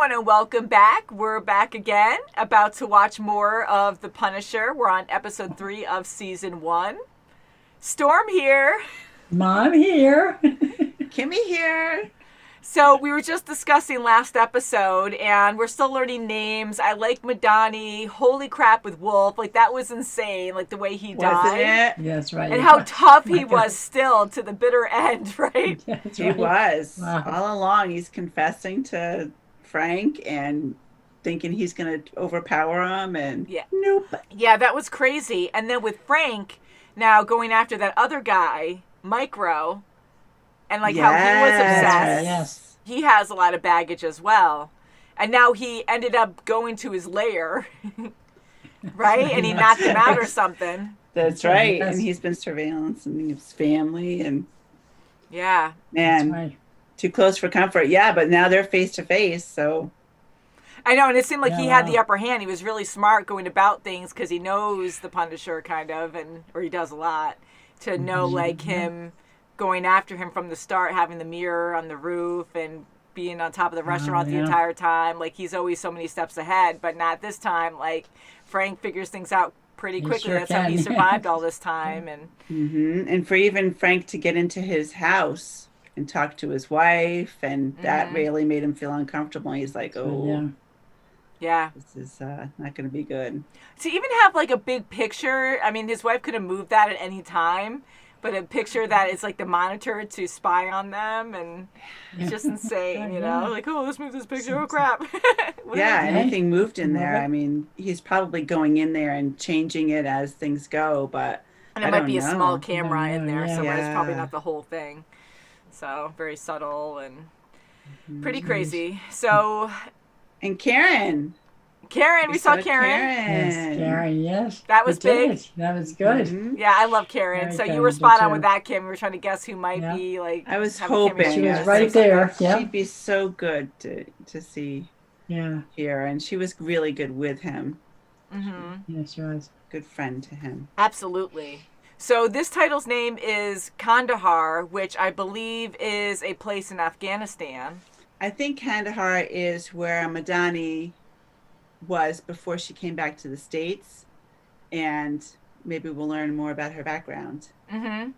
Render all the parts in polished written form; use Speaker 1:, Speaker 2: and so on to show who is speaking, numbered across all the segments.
Speaker 1: everyone, and welcome back. We're back again, about to watch more of The Punisher. We're on episode 3 of season 1. Storm here.
Speaker 2: Mom here.
Speaker 3: Kimmy here.
Speaker 1: So we were just discussing last episode, and we're still learning names. I like Madani. Holy crap with Wolf. Like, that was insane, like the way he died.
Speaker 3: Wasn't it?
Speaker 2: That's right.
Speaker 1: And how tough he was still to the bitter end, right?
Speaker 2: That's
Speaker 3: He
Speaker 2: right.
Speaker 3: was.
Speaker 2: Wow.
Speaker 3: All along, he's confessing to Frank and thinking he's going to overpower him, and nope.
Speaker 1: Yeah, that was crazy. And then with Frank now going after that other guy, Micro, and like how he was obsessed.
Speaker 2: Yes.
Speaker 1: He has a lot of baggage as well. And now he ended up going to his lair, right? And he knocked him out or something.
Speaker 3: That's right.
Speaker 2: Yes.
Speaker 3: And he's been surveillancing his family, and
Speaker 1: Yeah.
Speaker 3: man,
Speaker 2: That's right.
Speaker 3: too close for comfort. Yeah, but now they're face to face, so
Speaker 1: I know, and it seemed like he
Speaker 2: Yeah,
Speaker 1: had
Speaker 2: wow.
Speaker 1: the upper hand. He was really smart going about things because he knows the Punisher kind of, or he does a lot, to know like him going after him from the start, having the mirror on the roof and being on top of the restaurant the
Speaker 2: yeah.
Speaker 1: entire time. Like, he's always so many steps ahead, but not this time. Like, Frank figures things out pretty
Speaker 2: He
Speaker 1: quickly.
Speaker 2: sure
Speaker 1: That's how he
Speaker 2: can.
Speaker 1: survived all this time. And
Speaker 3: and for even Frank to get into his house and talk to his wife, and that really made him feel uncomfortable. He's like, oh,
Speaker 2: Yeah.
Speaker 1: yeah.
Speaker 3: this is not going to be good.
Speaker 1: To even have like a big picture, I mean, his wife could have moved that at any time, but a picture that is like the monitor to spy on them, and it's just insane, you know? Like, oh, let's move this picture. Oh, crap. What
Speaker 3: Yeah,
Speaker 1: did I do?
Speaker 3: anything moved in
Speaker 2: Love
Speaker 3: there.
Speaker 2: it.
Speaker 3: I mean, he's probably going in there and changing it as things go, but
Speaker 1: And it
Speaker 3: I
Speaker 1: might
Speaker 3: don't
Speaker 1: be a
Speaker 3: know.
Speaker 1: small camera in there
Speaker 2: Yeah.
Speaker 1: somewhere. It's probably
Speaker 3: Yeah.
Speaker 1: not the whole thing. So, very subtle and pretty crazy. So,
Speaker 3: And Karen.
Speaker 1: Karen, we saw Karen.
Speaker 2: Yes, Karen, yes.
Speaker 1: That was
Speaker 2: We did.
Speaker 1: big.
Speaker 2: That was good.
Speaker 3: Mhm.
Speaker 1: Yeah, I love Karen.
Speaker 2: Very
Speaker 1: So you
Speaker 2: good,
Speaker 1: were
Speaker 2: me
Speaker 1: spot on
Speaker 2: too.
Speaker 1: with that, Kim. We were trying to guess who might
Speaker 2: Yeah.
Speaker 1: be like.
Speaker 3: I was
Speaker 1: have a
Speaker 3: hoping.
Speaker 1: chemistry
Speaker 2: She was
Speaker 1: with.
Speaker 2: right there. Yeah.
Speaker 3: She'd be so good to see
Speaker 2: Yeah.
Speaker 3: here, and she was really good with him.
Speaker 2: Yes, she was.
Speaker 3: Good friend to him.
Speaker 1: Absolutely. So this title's name is Kandahar, which I believe is a place in Afghanistan.
Speaker 3: I think Kandahar is where Madani was before she came back to the States, and maybe we'll learn more about her background.
Speaker 1: I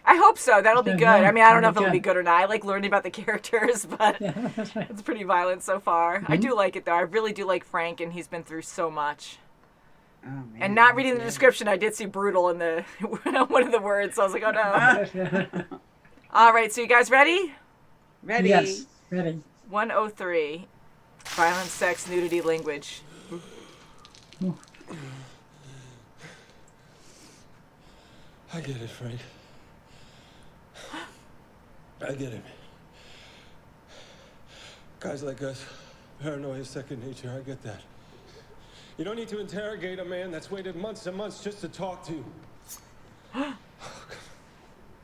Speaker 1: hope so. That'll be good.
Speaker 2: Yeah,
Speaker 1: I mean, I don't know if
Speaker 2: that'll
Speaker 1: it'll
Speaker 2: be
Speaker 1: be good or not. I like learning about the characters, but
Speaker 2: Yeah, that's right.
Speaker 1: it's pretty violent so far. I do like it, though. I really do like Frank, and he's been through so much.
Speaker 3: Oh, man.
Speaker 1: And not reading the description, I did see brutal in the one of the words, so I was like, oh, no. All right, so you guys ready?
Speaker 3: Ready?
Speaker 2: Yes, ready.
Speaker 1: 103. Violence, sex, nudity, language.
Speaker 4: I get it, Frank. I get it. Guys like us, paranoia is second nature. I get that. You don't need to interrogate a man that's waited months and months just to talk to you.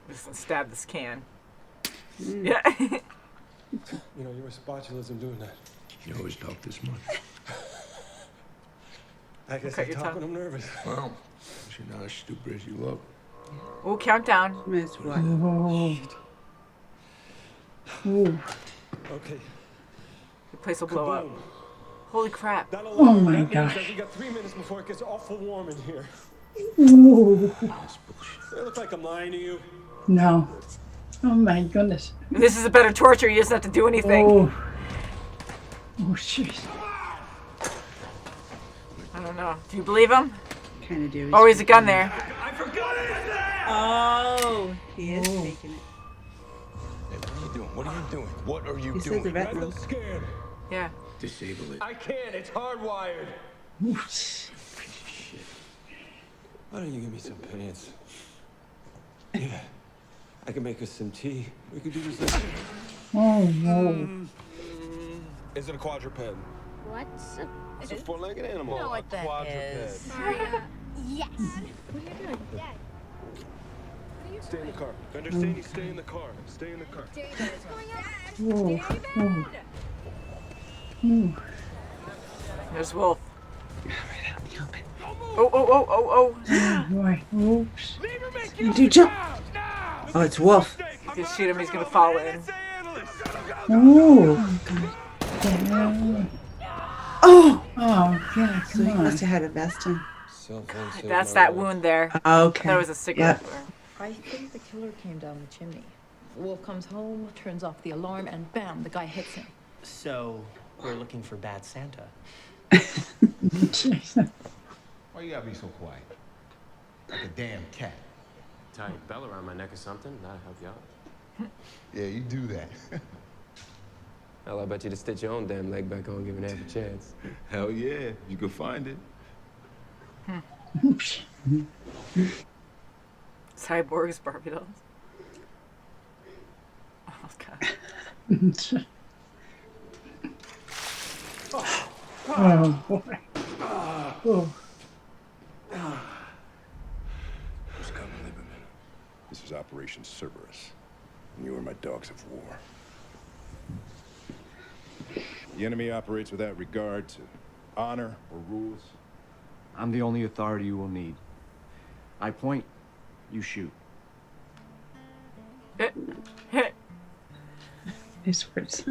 Speaker 1: Listen, stab this can. Yeah.
Speaker 4: You know, your spatulas in doing that.
Speaker 5: You always talk this much.
Speaker 4: I guess
Speaker 1: Okay,
Speaker 4: I'm
Speaker 1: you're
Speaker 4: talking
Speaker 1: talking.
Speaker 4: him nervous.
Speaker 5: Well, you're not as stupid as you look.
Speaker 1: Oh, countdown.
Speaker 3: Miss what?
Speaker 2: Oh. Ooh.
Speaker 4: Okay.
Speaker 1: The place will blow up.
Speaker 4: Kaboom.
Speaker 1: Holy crap.
Speaker 4: Not
Speaker 2: Oh
Speaker 4: alone.
Speaker 2: my
Speaker 4: That means
Speaker 2: gosh.
Speaker 4: that we got 3 minutes before it gets awful warm in here.
Speaker 2: Ooh.
Speaker 4: It looks like I'm lying to you.
Speaker 2: No. Oh my goodness.
Speaker 1: This is a better torture. You just have to do anything.
Speaker 2: Oh. Oh, jeez.
Speaker 1: I don't know. Do you believe him?
Speaker 3: Kind of do.
Speaker 1: Oh, he's a gun there.
Speaker 4: I forgot it!
Speaker 3: Oh, he is making it.
Speaker 5: Hey, what are you doing? What are you doing? What are you
Speaker 3: He said the
Speaker 5: doing?
Speaker 3: vet
Speaker 4: I
Speaker 3: room.
Speaker 4: look scared.
Speaker 1: Yeah.
Speaker 5: Disable it.
Speaker 4: I can't. It's hardwired. Why don't you give me some pants? Yeah. I can make us some tea. We could do this later.
Speaker 2: Oh, no.
Speaker 4: Is it a quadruped?
Speaker 6: What's
Speaker 4: It's a 4-legged animal.
Speaker 6: know what
Speaker 4: a
Speaker 6: that
Speaker 4: quadruped.
Speaker 6: is. Yes. What are you doing? Dad.
Speaker 4: Stay in the car. You understand? You stay in the car. Stay in the car.
Speaker 2: Oh. Oh.
Speaker 1: There's Wolf. Oh, oh, oh, oh, oh.
Speaker 2: Boy. Oops.
Speaker 3: Do jump. Oh, it's Wolf.
Speaker 1: If you shoot him, he's going to fall in.
Speaker 2: Oh. Yeah.
Speaker 3: So he must have had a vest on.
Speaker 1: That's that wound there.
Speaker 3: Okay.
Speaker 1: That was a cigarette burn.
Speaker 7: I think the killer came down the chimney. Wolf comes home, turns off the alarm, and bam, the guy hits him.
Speaker 8: So, we're looking for Bad Santa.
Speaker 9: Why you gotta be so quiet? Like a damn cat.
Speaker 10: Tie a bell around my neck or something, that'll help you out.
Speaker 9: Yeah, you do that.
Speaker 10: Hell, I bet you to stitch your own damn leg back on, given half a chance.
Speaker 5: Hell yeah, you could find it.
Speaker 1: Cyborgs, Barbie dolls. Oh, God.
Speaker 2: Oh, boy. Oh.
Speaker 5: Who's coming, Lieberman? This is Operation Cerberus, and you are my dogs of war. The enemy operates without regard to honor or rules.
Speaker 11: I'm the only authority you will need. I point, you shoot.
Speaker 3: Nice words.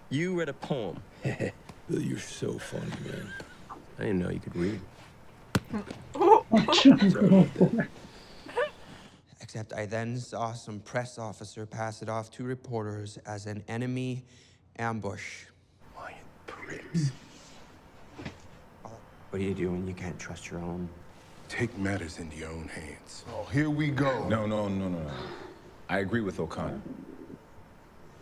Speaker 10: You read a poem.
Speaker 5: Bill, you're so funny, man.
Speaker 10: I didn't know you could read.
Speaker 2: Oh, boy.
Speaker 12: Except I then saw some press officer pass it off to reporters as an enemy ambush.
Speaker 5: Lion pricks.
Speaker 10: What do you do when you can't trust your own?
Speaker 5: Take matters into your own hands.
Speaker 9: Oh, here we go.
Speaker 13: No. I agree with O'Connor.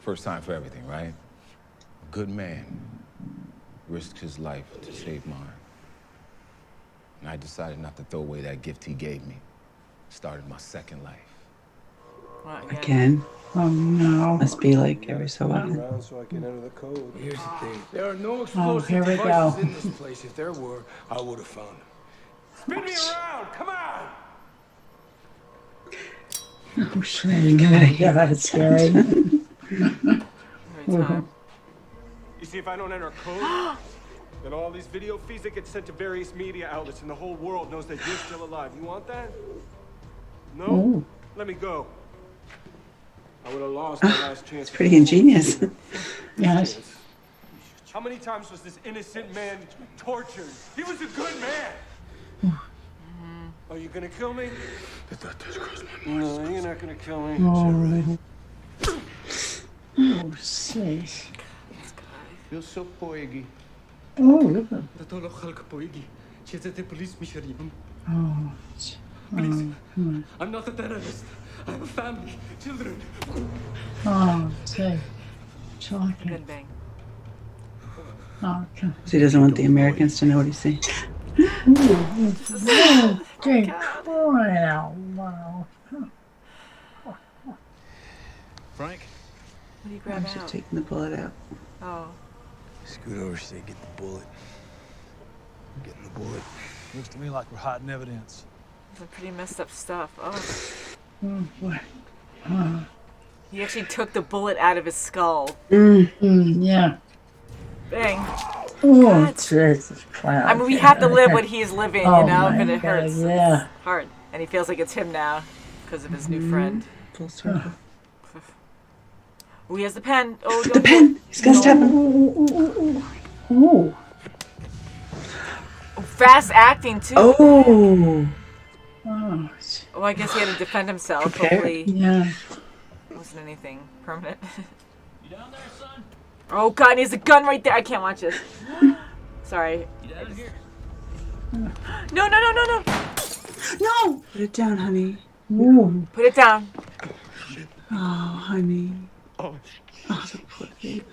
Speaker 13: First time for everything, right? A good man risked his life to save mine. And I decided not to throw away that gift he gave me. Started my second life.
Speaker 3: Again.
Speaker 2: Oh, no.
Speaker 3: Must be like every so often.
Speaker 4: Around so I can enter the code.
Speaker 5: Here's the thing. There are no
Speaker 2: Oh,
Speaker 5: explosive
Speaker 2: here we
Speaker 5: devices
Speaker 2: go.
Speaker 5: in this place. If there were, I would have found them.
Speaker 4: Spin me around! Come on!
Speaker 2: Oh, shit. Yeah, that's scary.
Speaker 1: Every time.
Speaker 4: You see, if I don't enter a code, then all these video feeds that get sent to various media outlets and the whole world knows that you're still alive. You want that? No?
Speaker 2: Ooh.
Speaker 4: Let me go. I would have lost my last chance.
Speaker 3: It's pretty ingenious.
Speaker 2: Yes.
Speaker 4: How many times was this innocent man tortured? He was a good man. Are you gonna kill me?
Speaker 5: The thought just crossed my mind.
Speaker 4: No, you're not gonna kill me.
Speaker 2: Oh, oh, jeez.
Speaker 9: You're so poigi.
Speaker 2: Oh, look at Oh,
Speaker 8: Please. I'm not a terrorist. I have a family, children.
Speaker 2: oh, say, talking.
Speaker 1: Good bang.
Speaker 2: Oh, okay.
Speaker 3: So he doesn't want the Americans to know what he's saying.
Speaker 2: Oh, okay, crying out loud.
Speaker 9: Frank?
Speaker 1: What do you grab
Speaker 3: I'm just
Speaker 1: out?
Speaker 3: taking the bullet out.
Speaker 1: Oh.
Speaker 5: Scoot over, say, get the bullet. Getting the bullet.
Speaker 9: Looks to me like we're hiding evidence.
Speaker 1: Some pretty messed up stuff. Oh.
Speaker 2: Oh, boy.
Speaker 1: He actually took the bullet out of his skull.
Speaker 2: Yeah.
Speaker 1: Bang.
Speaker 2: Oh,
Speaker 1: God.
Speaker 2: Jesus Christ.
Speaker 1: I mean, we have to live what he's living,
Speaker 2: Oh
Speaker 1: you know,
Speaker 2: my
Speaker 1: but it
Speaker 2: God,
Speaker 1: hurts.
Speaker 2: yeah.
Speaker 1: It's hard. And he feels like it's him now because of his new friend.
Speaker 3: Full circle.
Speaker 1: Oh, he has the pen. Oh,
Speaker 3: The
Speaker 1: don't
Speaker 3: pen! He's gonna stab him.
Speaker 2: Oh.
Speaker 1: Oh, fast acting, too.
Speaker 3: Oh!
Speaker 2: Oh,
Speaker 1: Oh, I guess he had to defend himself.
Speaker 3: Prepared.
Speaker 1: Hopefully
Speaker 2: yeah.
Speaker 1: it wasn't anything permanent.
Speaker 8: You down there, son?
Speaker 1: Oh, God, and he has a gun right there. I can't watch this. Sorry.
Speaker 8: You down here?
Speaker 1: No.
Speaker 3: No! Put it down, honey.
Speaker 2: Ooh.
Speaker 1: Put it down.
Speaker 3: Oh, honey. Oh, the poor baby.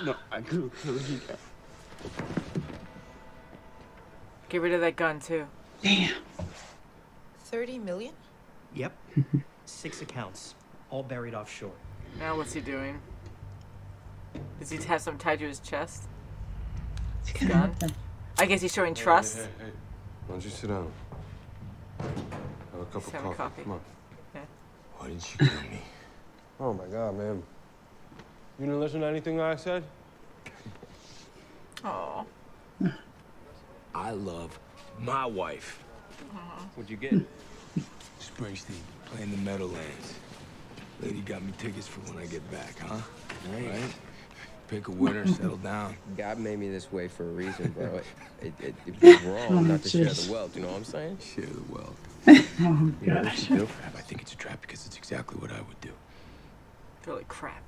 Speaker 5: No, I couldn't kill you.
Speaker 1: Get rid of that gun, too.
Speaker 3: Damn.
Speaker 7: 30 million?
Speaker 8: Yep. 6 accounts, all buried offshore.
Speaker 1: Now what's he doing? Does he have some tied to his chest? His gun? I guess he's showing trust.
Speaker 4: Hey. Why don't you sit down? Have a cup
Speaker 1: He's
Speaker 4: of
Speaker 1: having
Speaker 4: coffee.
Speaker 1: coffee.
Speaker 4: Come on.
Speaker 1: Yeah.
Speaker 5: Why didn't you kill me?
Speaker 4: Oh my God, man. You didn't listen to anything I said?
Speaker 1: Oh.
Speaker 5: I love my wife.
Speaker 10: What'd you get?
Speaker 5: Springsteen, playing the Meadowlands. Lady got me tickets for when I get back, huh? Right?
Speaker 14: Pick a winner, settle down.
Speaker 10: God made me this way for a reason, bro. It was wrong not to share the wealth, you know what I'm saying?
Speaker 14: Share the wealth.
Speaker 2: Oh,
Speaker 14: You know what's
Speaker 2: gosh.
Speaker 14: the deal? I think it's a trap because it's exactly what I would do.
Speaker 1: Holy crap.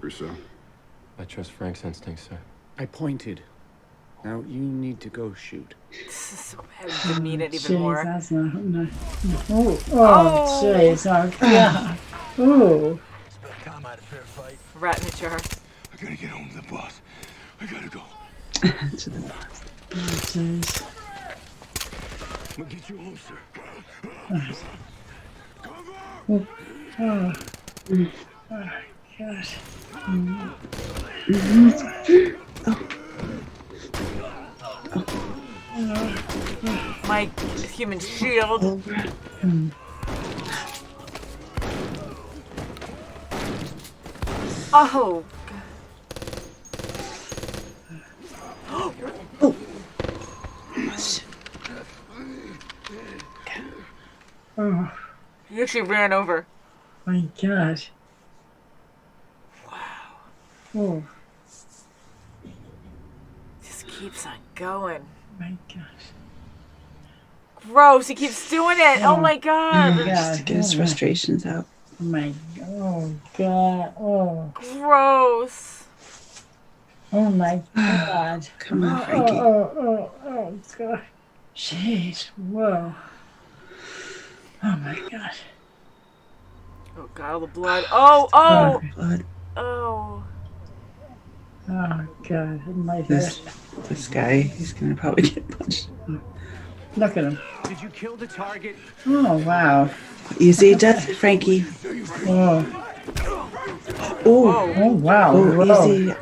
Speaker 5: Russo?
Speaker 10: I trust Frank's instincts, sir.
Speaker 11: I pointed. Now you need to go shoot.
Speaker 1: This is so bad. Demean it even
Speaker 2: Jeez,
Speaker 1: more.
Speaker 2: that's not. No. Oh, jeez. Oh, God. Ooh.
Speaker 1: Rat in the jar.
Speaker 5: I gotta get home to the boss. I gotta go.
Speaker 2: To the boss. Oh, jeez.
Speaker 5: I'm gonna get you home, sir.
Speaker 2: Oh. Oh. Oh, gosh.
Speaker 1: My human shield. Oh.
Speaker 2: Oh,
Speaker 1: He actually ran over.
Speaker 2: my gosh. Oh,
Speaker 1: Just keeps on going.
Speaker 2: my gosh.
Speaker 1: Gross. He keeps doing it. Oh my god.
Speaker 3: Just to get his frustrations out.
Speaker 2: Oh, my Oh, God. Oh.
Speaker 1: Gross.
Speaker 2: Oh, my God.
Speaker 3: Come on, Frankie.
Speaker 2: Oh, God. Jeez. Whoa. Oh, my God.
Speaker 1: Oh god, all the blood. Oh.
Speaker 3: Blood.
Speaker 1: Oh.
Speaker 2: Oh, God. My
Speaker 3: This guy, he's gonna probably get punched.
Speaker 2: Look at him.
Speaker 11: Did you kill the target?
Speaker 2: Oh, wow.
Speaker 3: Easy death, Frankie.
Speaker 2: Oh.
Speaker 3: Oh,
Speaker 2: Oh, wow.
Speaker 3: oh,
Speaker 2: Whoa.
Speaker 3: easy.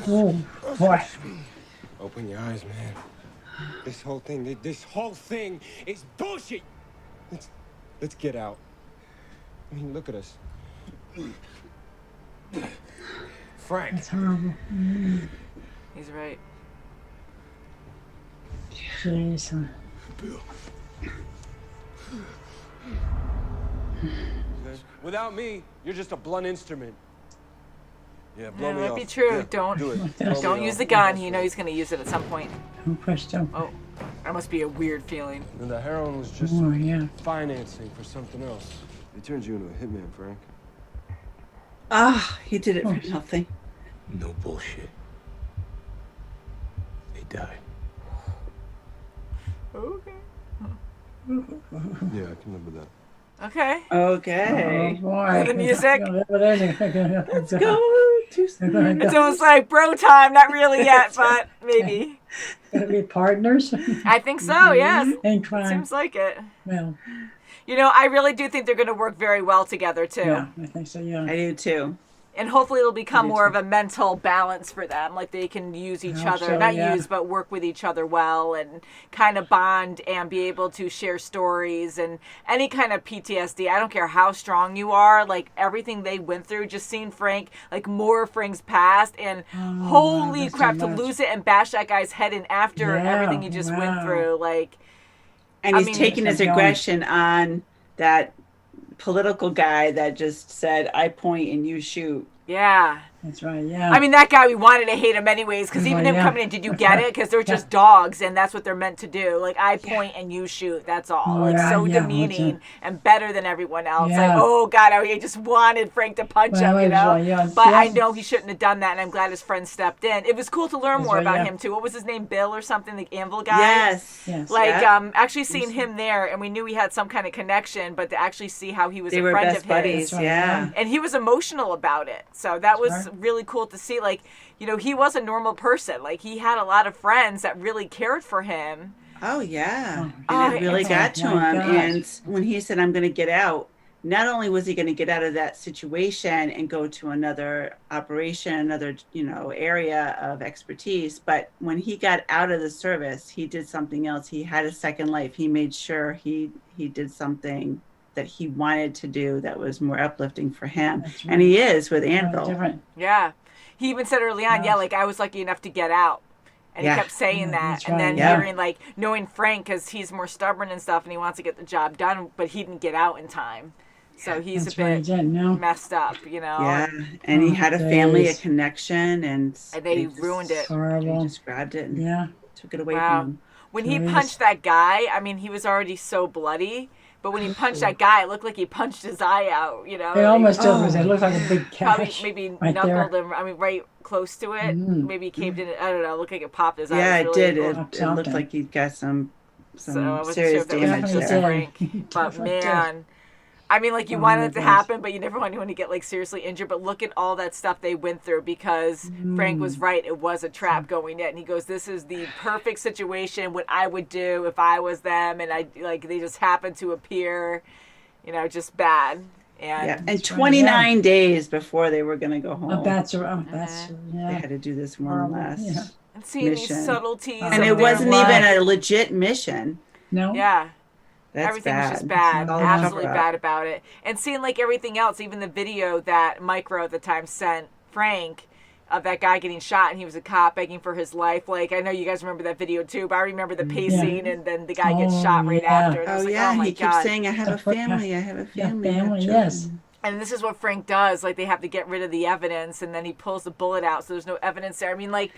Speaker 2: Oh, boy.
Speaker 10: Open your eyes, man. This whole thing is bullshit. Let's get out. I mean, look at us. Frank.
Speaker 2: That's horrible.
Speaker 1: He's right.
Speaker 2: Jeez.
Speaker 10: Without me, you're just a blunt instrument. Yeah, blow
Speaker 1: That
Speaker 10: me
Speaker 1: might
Speaker 10: off.
Speaker 1: be true.
Speaker 10: Yeah,
Speaker 1: Don't
Speaker 10: do it. Blow
Speaker 1: don't
Speaker 10: me
Speaker 1: use
Speaker 10: off.
Speaker 1: the gun. You know he's gonna use it at some point.
Speaker 2: Don't push, don't.
Speaker 1: Oh, that must be a weird feeling.
Speaker 10: And the heroin was just
Speaker 2: Oh, yeah.
Speaker 10: financing for something else. They turned you into a hitman, Frank.
Speaker 3: Ah, he did it for nothing.
Speaker 14: No bullshit. They died.
Speaker 1: Okay.
Speaker 10: Yeah, I can live with that.
Speaker 1: Okay.
Speaker 3: Okay.
Speaker 2: Oh, boy.
Speaker 1: The music.
Speaker 2: Let's
Speaker 3: Go to
Speaker 1: It's almost like bro time. Not really yet, but maybe.
Speaker 2: Gonna be partners
Speaker 1: I think so. Yes.
Speaker 2: in crime.
Speaker 1: Seems like it.
Speaker 2: Well,
Speaker 1: You know, I really do think they're going to work very well together too.
Speaker 2: yeah, I think so, yeah.
Speaker 3: I do too.
Speaker 1: And hopefully it'll become
Speaker 2: Me
Speaker 1: more
Speaker 2: too.
Speaker 1: of a mental balance for them. Like they can use each
Speaker 2: hope
Speaker 1: other,
Speaker 2: so,
Speaker 1: not
Speaker 2: yeah.
Speaker 1: use, but work with each other well and kind of bond and be able to share stories and any kind of PTSD. I don't care how strong you are, like everything they went through, just seeing Frank, like more of Frank's past and holy
Speaker 2: that's
Speaker 1: crap,
Speaker 2: too
Speaker 1: to
Speaker 2: much.
Speaker 1: lose it and bash that guy's head in after
Speaker 2: Yeah,
Speaker 1: everything he just went
Speaker 2: wow.
Speaker 1: through. Like,
Speaker 3: And
Speaker 1: I
Speaker 3: he's
Speaker 1: mean,
Speaker 3: taking his
Speaker 2: kept going.
Speaker 3: aggression on that political guy that just said, I point and you shoot.
Speaker 1: yeah.
Speaker 2: That's right, yeah.
Speaker 1: I mean, that guy, we wanted to hate him anyways, because even
Speaker 2: Well,
Speaker 1: him
Speaker 2: yeah.
Speaker 1: coming in, did you get it? Because they're just dogs, and that's what they're meant to do. Like, I point and you shoot, that's all.
Speaker 2: Oh,
Speaker 1: Like,
Speaker 2: yeah,
Speaker 1: so
Speaker 2: yeah,
Speaker 1: demeaning
Speaker 2: what's
Speaker 1: and better than everyone else. Like,
Speaker 2: Yeah.
Speaker 1: oh, God, I just wanted Frank to punch
Speaker 2: Well,
Speaker 1: him, you know?
Speaker 2: yeah,
Speaker 1: But I
Speaker 2: yeah.
Speaker 1: know he shouldn't have done that, and I'm glad his friend stepped in. It was cool to learn
Speaker 2: That's
Speaker 1: more
Speaker 2: right,
Speaker 1: about
Speaker 2: yeah.
Speaker 1: him, too. What was his name? Bill or something? The Anvil guy?
Speaker 3: Yes.
Speaker 2: Yes.
Speaker 1: Like,
Speaker 3: Yeah.
Speaker 1: actually seeing him there, and we knew he had some kind of connection, but to actually see how he was
Speaker 3: They
Speaker 1: a
Speaker 3: were
Speaker 1: friend
Speaker 3: best
Speaker 1: of
Speaker 3: buddies.
Speaker 1: his.
Speaker 2: That's right,
Speaker 3: Yeah.
Speaker 1: And he was emotional about it. So that was
Speaker 2: right.
Speaker 1: really cool to see. Like, you know, he was a normal person. Like, he had a lot of friends that really cared for him.
Speaker 3: Oh, yeah.
Speaker 1: Oh,
Speaker 3: And it really
Speaker 1: it's
Speaker 3: got to
Speaker 2: my
Speaker 3: him.
Speaker 2: God.
Speaker 3: And when he said, I'm going to get out, not only was he going to get out of that situation and go to another operation, another, area of expertise, but when he got out of the service, he did something else. He had a second life. He made sure he did something that he wanted to do that was more uplifting for him.
Speaker 2: That's
Speaker 3: And he
Speaker 2: right.
Speaker 3: is with Anvil.
Speaker 2: Different.
Speaker 1: Yeah. He even said early on,
Speaker 2: Yes.
Speaker 1: yeah, like, I was lucky enough to get out. And
Speaker 3: Yeah.
Speaker 1: he kept saying
Speaker 2: Yeah,
Speaker 1: that.
Speaker 2: that's
Speaker 1: And then
Speaker 2: right, yeah.
Speaker 1: hearing, like, knowing Frank, because he's more stubborn and stuff, and he wants to get the job done, but he didn't get out in time. So he's
Speaker 2: That's
Speaker 1: a
Speaker 2: right, he
Speaker 1: bit
Speaker 2: didn't, no.
Speaker 1: messed up, you know.
Speaker 3: Yeah, and he had a family, a
Speaker 2: Jeez.
Speaker 3: connection, and
Speaker 1: they
Speaker 3: just-
Speaker 1: ruined it.
Speaker 2: Horrible.
Speaker 3: They just grabbed it and
Speaker 2: Yeah.
Speaker 3: took it away
Speaker 1: Wow.
Speaker 3: from him.
Speaker 1: When he
Speaker 2: Jeez.
Speaker 1: punched that guy, I mean, he was already so bloody. But when he punched that guy, it looked like he punched his eye out, you know.
Speaker 2: It almost did,
Speaker 3: Oh.
Speaker 2: because it looked like a big
Speaker 1: Probably
Speaker 2: catch.
Speaker 1: maybe
Speaker 2: right
Speaker 1: knuckled
Speaker 2: there.
Speaker 1: him. I mean, right close to it.
Speaker 2: Mm.
Speaker 1: Maybe he caved in it. I don't know. It looked like it popped his eye.
Speaker 3: Yeah,
Speaker 1: It
Speaker 3: it
Speaker 1: was really
Speaker 3: did.
Speaker 1: cool.
Speaker 3: It looked
Speaker 2: Something.
Speaker 3: like he got some
Speaker 1: So I wasn't sure
Speaker 3: serious
Speaker 1: if that was
Speaker 3: damage
Speaker 1: just
Speaker 3: there.
Speaker 1: Frank. But
Speaker 2: Definitely did.
Speaker 1: man, I mean, like you
Speaker 2: Oh
Speaker 1: wanted
Speaker 2: my
Speaker 1: it to
Speaker 2: gosh.
Speaker 1: happen, but you never want anyone to get like seriously injured. But look at all that stuff they went through because Frank was right. It was a trap going in. And he goes, "This is the perfect situation. What I would do if I was them." And I like they just happened to appear, you know, just bad. And
Speaker 3: Yeah, and 29 days before they were going to go home.
Speaker 2: That's
Speaker 3: They
Speaker 2: yeah.
Speaker 3: had to do this one
Speaker 2: Horrible,
Speaker 3: last
Speaker 2: yeah.
Speaker 1: and seeing
Speaker 3: mission.
Speaker 1: these subtleties.
Speaker 3: And
Speaker 1: of
Speaker 3: it
Speaker 1: their
Speaker 3: wasn't
Speaker 1: life.
Speaker 3: even a legit mission.
Speaker 2: No.
Speaker 1: Yeah.
Speaker 3: That's
Speaker 1: Everything
Speaker 3: bad.
Speaker 1: was just bad,
Speaker 3: All
Speaker 1: absolutely
Speaker 3: cover-up.
Speaker 1: bad about it. And seeing like everything else, even the video that Micro at the time sent Frank of that guy getting shot and he was a cop begging for his life. Like, I know you guys remember that video too, but I remember the pacing and then the guy gets shot right after. And I
Speaker 3: Oh,
Speaker 1: was like,
Speaker 3: yeah,
Speaker 1: oh my
Speaker 3: he
Speaker 1: God.
Speaker 3: keeps saying, I have a family, I have a family. I have
Speaker 2: family,
Speaker 3: children."
Speaker 2: yes.
Speaker 1: And this is what Frank does. Like, they have to get rid of the evidence and then he pulls the bullet out so there's no evidence there. I mean, like,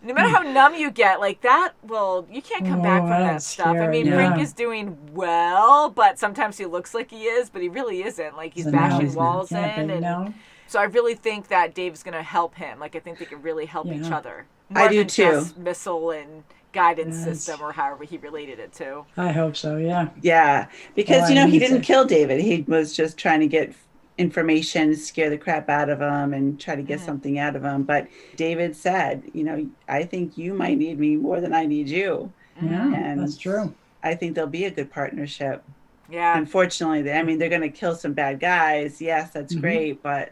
Speaker 1: no matter how numb you get, like that, well, you can't come back from that
Speaker 2: that's
Speaker 1: stuff. I
Speaker 2: scary,
Speaker 1: mean, Frank
Speaker 2: yeah.
Speaker 1: is doing well, but sometimes he looks like he is, but he really isn't. Like, he's
Speaker 2: So
Speaker 1: bashing
Speaker 2: now
Speaker 1: walls
Speaker 2: yeah,
Speaker 1: in.
Speaker 2: but
Speaker 1: And
Speaker 2: no.
Speaker 1: so I really think that Dave's going to help him. Like, I think they can really help each
Speaker 2: Yeah.
Speaker 1: other.
Speaker 3: I
Speaker 1: More
Speaker 3: do
Speaker 1: than
Speaker 3: too.
Speaker 1: just missile and guidance
Speaker 2: Yes.
Speaker 1: system or however he related it to.
Speaker 2: I hope so, yeah.
Speaker 3: Yeah, because,
Speaker 2: Oh,
Speaker 3: you know,
Speaker 2: I
Speaker 3: he
Speaker 2: need
Speaker 3: didn't
Speaker 2: to-
Speaker 3: kill David. He was just trying to get information, scare the crap out of him and try to get something out of him. But David said, you know, I think you might need me more than I need you.
Speaker 2: Yeah,
Speaker 3: And
Speaker 2: that's true.
Speaker 3: I think there'll be a good partnership.
Speaker 1: Yeah.
Speaker 3: Unfortunately, I mean, they're going to kill some bad guys. Yes, that's
Speaker 2: Mhm.
Speaker 3: great. But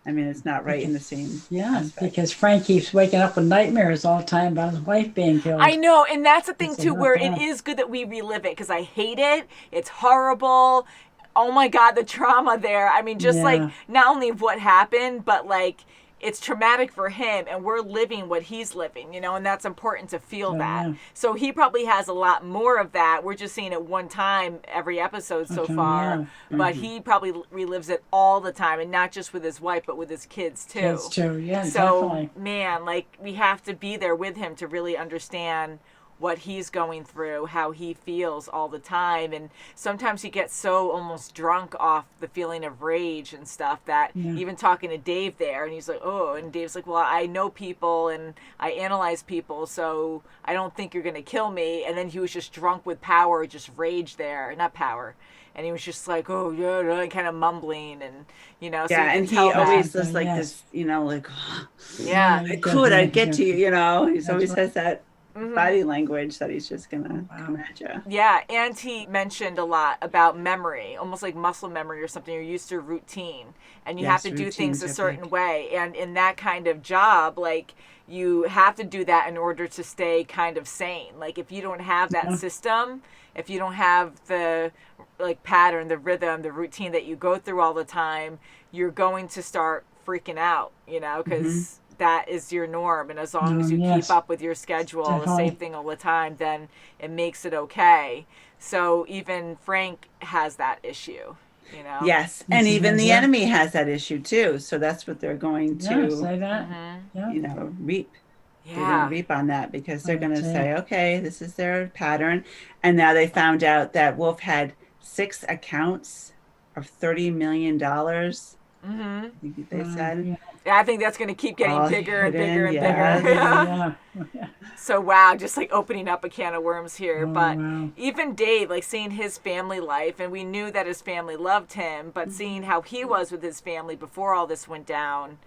Speaker 3: I mean, it's not right in the same.
Speaker 2: Yeah,
Speaker 3: aspect.
Speaker 2: because Frank keeps waking up with nightmares all the time about his wife being killed.
Speaker 1: I know, and that's the thing
Speaker 2: It's
Speaker 1: too,
Speaker 2: enough,
Speaker 1: where
Speaker 2: yeah.
Speaker 1: it is good that we relive it because I hate it. It's horrible. Oh my God, the trauma there. I mean, just like
Speaker 2: Yeah.
Speaker 1: not only what happened, but like it's traumatic for him, and we're living what he's living, you know, and that's important to feel
Speaker 2: Oh,
Speaker 1: that.
Speaker 2: yeah.
Speaker 1: So he probably has a lot more of that. We're just seeing it one time every episode so
Speaker 2: Okay,
Speaker 1: far,
Speaker 2: yeah.
Speaker 1: but
Speaker 3: Mm-hmm.
Speaker 1: he probably relives it all the time, and not just with his wife, but with his kids too.
Speaker 2: Kids too, yeah,
Speaker 1: So,
Speaker 2: definitely.
Speaker 1: man, like we have to be there with him to really understand what he's going through, how he feels all the time. And sometimes he gets so almost drunk off the feeling of rage and stuff that
Speaker 2: Yeah.
Speaker 1: even talking to Dave there, and he's like, oh, and Dave's like, well, I know people and I analyze people, so I don't think you're going to kill me. And then he was just drunk with power, just rage there, not power. And he was just like, oh, yeah, kind of mumbling and, you know, so
Speaker 3: Yeah,
Speaker 1: you
Speaker 3: and
Speaker 1: can
Speaker 3: he
Speaker 1: tell that.
Speaker 3: always does like
Speaker 2: Yes.
Speaker 3: this, you know, like,
Speaker 1: Yeah.
Speaker 3: I could, I'd get to you, you know. He
Speaker 2: That's
Speaker 3: always
Speaker 2: right.
Speaker 3: has that
Speaker 1: Mhm.
Speaker 3: body language that he's just gonna come at you.
Speaker 1: Yeah, and he mentioned a lot about memory, almost like muscle memory or something. You're used to routine, and you have
Speaker 3: Yes,
Speaker 1: to do things a
Speaker 3: routines are
Speaker 1: certain
Speaker 3: big.
Speaker 1: way. And in that kind of job, like, you have to do that in order to stay kind of sane. Like, if you don't have that
Speaker 2: Yeah.
Speaker 1: system, if you don't have the, like, pattern, the rhythm, the routine that you go through all the time, you're going to start freaking out, you know, because that is your norm. And as long as you
Speaker 2: Yes.
Speaker 1: keep up with your schedule, the
Speaker 2: Definitely.
Speaker 1: same thing all the time, then it makes it okay. So even Frank has that issue, you know?
Speaker 3: Yes, and
Speaker 2: Yes,
Speaker 3: even the
Speaker 2: yeah.
Speaker 3: enemy has that issue too. So that's what they're going
Speaker 2: Yeah,
Speaker 3: to,
Speaker 2: say that.
Speaker 1: Mhm.
Speaker 2: Yeah.
Speaker 3: you know, reap. They're
Speaker 1: Yeah.
Speaker 3: going to reap on that because they're going to
Speaker 2: Okay.
Speaker 3: say, okay, this is their pattern. And now they found out that Wolf had 6 accounts of $30 million.
Speaker 1: Mm-hmm.
Speaker 3: They said.
Speaker 1: Yeah, I think that's going to keep getting
Speaker 3: All
Speaker 1: bigger and
Speaker 3: hidden,
Speaker 1: bigger and
Speaker 3: yeah.
Speaker 1: bigger.
Speaker 2: Yeah.
Speaker 1: So wow, just like opening up a can of worms here.
Speaker 2: Oh,
Speaker 1: But
Speaker 2: wow.
Speaker 1: even Dave, like seeing his family life, and we knew that his family loved him, but seeing how he was with his family before all this went down.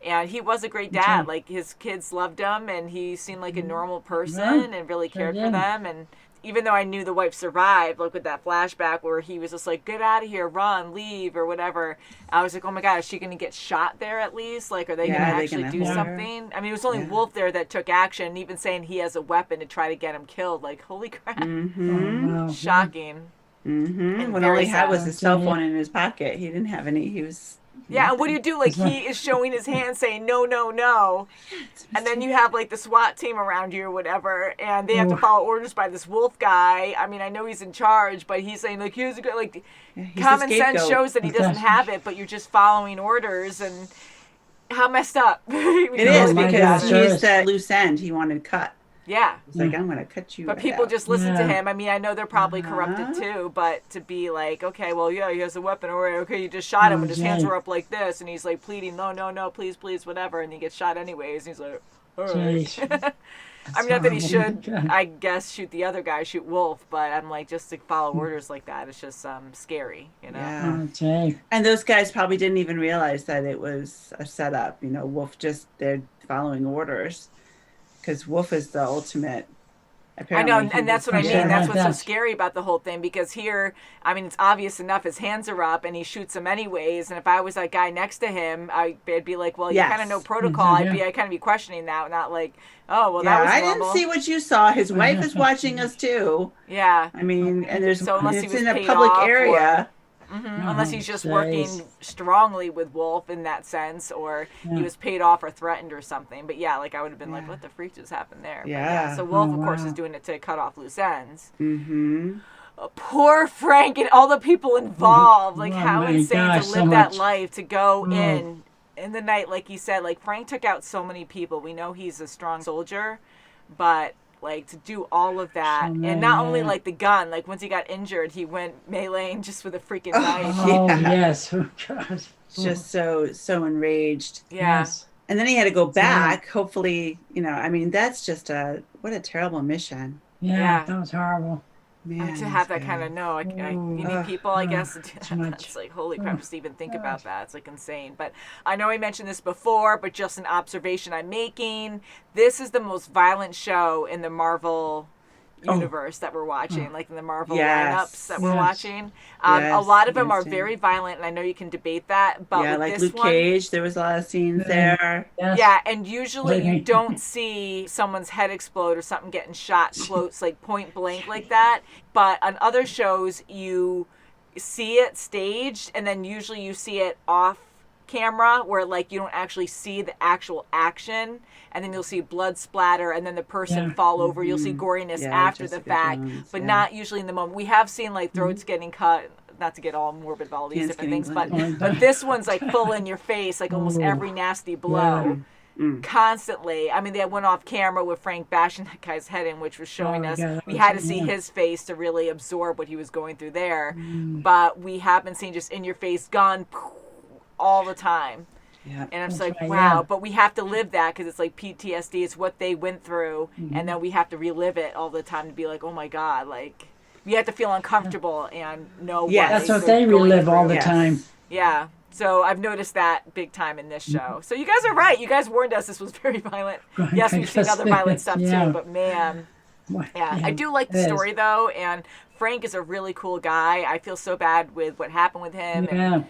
Speaker 1: And he was a great dad.
Speaker 2: Okay.
Speaker 1: Like his kids loved him, and he seemed like a normal person and really
Speaker 2: sure
Speaker 1: cared for
Speaker 2: did.
Speaker 1: them. And even though I knew the wife survived, like with that flashback where he was just like, get out of here, run, leave, or whatever. I was like, oh my God, is she going to get shot there at least? Like, are they
Speaker 3: Yeah,
Speaker 1: going to
Speaker 3: are they
Speaker 1: actually
Speaker 3: gonna
Speaker 1: do
Speaker 3: hold her?
Speaker 1: something? I mean, it was only
Speaker 3: Yeah.
Speaker 1: Wolf there that took action, and even saying he has a weapon to try to get him killed. Like, holy crap.
Speaker 3: Mm-hmm.
Speaker 2: Oh, wow.
Speaker 1: Shocking.
Speaker 3: Mm-hmm.
Speaker 1: And
Speaker 3: What
Speaker 1: very
Speaker 3: all he had was
Speaker 1: sad.
Speaker 3: his cell phone in his pocket. He didn't have any. He was
Speaker 1: Yeah, and what do you do? Like, he is showing his hand saying, no, no, no. And then you have, like, the SWAT team around you or whatever, and they have to follow orders by this wolf guy. I mean, I know he's in charge, but he's saying, like, here's a good, like, common sense shows that he doesn't have it, but you're just following orders, and how messed up.
Speaker 3: It is, because he's that loose end he wanted cut.
Speaker 1: Yeah.
Speaker 3: It's like, I'm going to cut you
Speaker 1: But
Speaker 3: right
Speaker 1: people
Speaker 3: out.
Speaker 1: just listen to him. I mean, I know they're probably corrupted too, but to be like, okay, well, yeah, he has a weapon, or okay, you just shot him, and his hands were up like this, and he's like pleading, no, no, no, please, please, whatever, and he gets shot anyways, and he's like, all right. I mean, not that he should, I guess, shoot the other guy, shoot Wolf, but I'm like, just to follow orders like that, it's just scary, you know?
Speaker 3: Yeah. And those guys probably didn't even realize that it was a setup. You know, Wolf they're following orders, because Wolf is the ultimate. Apparently,
Speaker 1: I know, and that's what I mean. That's what's so scary about the whole thing, because here, I mean, it's obvious enough. His hands are up, and he shoots him anyways. And if I was that guy next to him, I'd be like, well, you kind of know protocol. I'd kind of be questioning that, not like, oh, well, that was normal.
Speaker 3: I didn't see what you saw. His wife is watching us too.
Speaker 1: Yeah.
Speaker 3: I mean, and there's
Speaker 1: so unless he was
Speaker 3: in a
Speaker 1: paid
Speaker 3: public
Speaker 1: off
Speaker 3: area.
Speaker 1: Unless he's just working strongly with Wolf in that sense, or he was paid off or threatened or something. But yeah, like I would have been like, what the freak just happened there?
Speaker 3: Yeah.
Speaker 1: So Wolf, of course, is doing it to cut off loose ends.
Speaker 3: Mm-hmm.
Speaker 1: Poor Frank and all the people involved. Like, how insane to live that life, to go in the night, like you said. Like, Frank took out so many people. We know he's a strong soldier, but like to do all of that, and not only like the gun, like once he got injured, he went meleeing just with a freaking knife.
Speaker 2: Yes. Oh, God.
Speaker 3: Just so enraged.
Speaker 1: Yeah.
Speaker 2: Yes.
Speaker 3: And then he had to go back. Hopefully, you know, I mean, that's just what a terrible mission.
Speaker 2: Yeah. That was horrible.
Speaker 3: Man,
Speaker 1: to have that kind of you need people, I guess, to do that. It's like, holy crap, just to even think about that. It's like insane. But I know I mentioned this before, but just an observation I'm making. This is the most violent show in the Marvel universe that we're watching, like in the Marvel lineups that we're watching. A lot of them are very violent, and I know you can debate that, but with
Speaker 3: like
Speaker 1: this
Speaker 3: Luke Cage, there was a lot of scenes there.
Speaker 1: Yeah, and usually you don't see someone's head explode or something getting shot close, like point blank like that. But on other shows, you see it staged, and then usually you see it off camera where like you don't actually see the actual action, and then you'll see blood splatter and then the person fall over. You'll see goriness after the fact, but not usually in the moment. We have seen like throats getting cut, not to get all morbid about all these different things, but this one's like full in your face, like almost every nasty blow. Constantly. I mean, they went off camera with Frank bashing that guy's head in, which was showing us we had to see his face to really absorb what he was going through there. But we have been seeing just in your face gun all the time. And I'm just like, wow. But we have to live that, because it's like PTSD. It's what they went through, and then we have to relive it all the time to be like, oh my God, like we have to feel uncomfortable and know
Speaker 2: that's what they relive all the time.
Speaker 1: Yeah. So I've noticed that big time in this show. So you guys are right. You guys warned us this was very violent. Yes, we've seen other violent stuff too, but man. Yeah, I do like the story though, and Frank is a really cool guy. I feel so bad with what happened with him. And,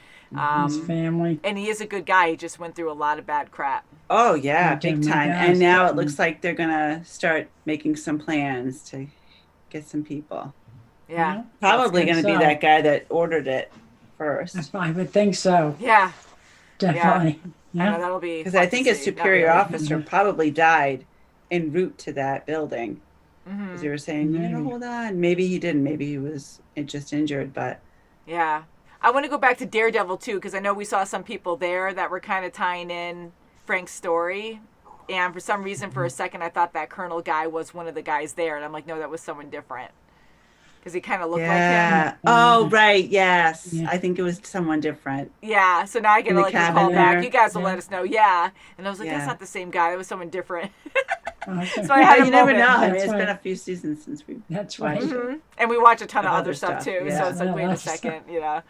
Speaker 2: his family.
Speaker 1: And he is a good guy. He just went through a lot of bad crap.
Speaker 3: Oh, yeah, big time. And now it looks like they're going to start making some plans to get some people.
Speaker 1: Yeah.
Speaker 3: Probably going to be that guy that ordered it first.
Speaker 2: I would think so.
Speaker 1: Yeah.
Speaker 2: Definitely.
Speaker 1: Yeah. I know that'll be.
Speaker 3: Because I think a superior officer probably died en route to that building. Because they were saying, you know, hold on. Maybe he didn't. Maybe he was just injured, but.
Speaker 1: Yeah. I want to go back to Daredevil too, because I know we saw some people there that were kind of tying in Frank's story. And for some reason, for a second, I thought that Colonel guy was one of the guys there. And I'm like, no, that was someone different. Because he kind of looked like him.
Speaker 3: Oh, right. Yes. Yeah. I think it was someone different.
Speaker 1: Yeah. So now I get to like call back. You guys will let us know. Yeah. And I was like, that's not the same guy. It was someone different. So I had
Speaker 3: you never know. I mean, it's been a few seasons since we've watched it.
Speaker 1: And we watch a ton of other stuff too. So it's like, wait a second, you know.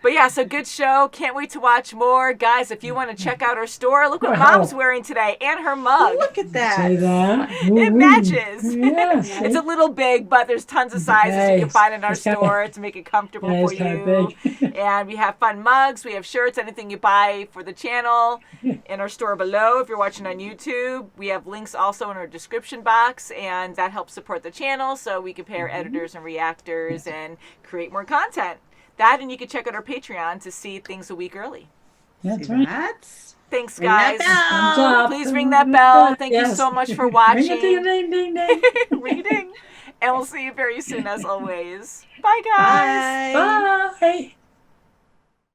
Speaker 1: But yeah, so good show. Can't wait to watch more. Guys, if you want to check out our store, look what Mom's wearing today and her mug.
Speaker 3: Look at that.
Speaker 2: Say that.
Speaker 1: It matches. Yes. It's a little big, but there's tons of sizes you can find in our store to make it comfortable for you. And we have fun mugs. We have shirts, anything you buy for the channel in our store below. If you're watching on YouTube, we have links also in our description box, and that helps support the channel so we can pay our editors and reactors and create more content. That, and you can check out our Patreon to see things a week early.
Speaker 2: That's
Speaker 3: See
Speaker 2: right.
Speaker 3: that?
Speaker 1: Thanks,
Speaker 3: Ring that
Speaker 1: guys.
Speaker 3: bell.
Speaker 2: Thumbs up.
Speaker 1: Please ring that bell. Thank you
Speaker 2: Yes.
Speaker 1: so much for
Speaker 2: Ring
Speaker 1: watching.
Speaker 2: it, ding, ding, ding, ding.
Speaker 1: Reading. And we'll see you very soon, as always. Bye, guys.
Speaker 3: Bye.
Speaker 2: Bye.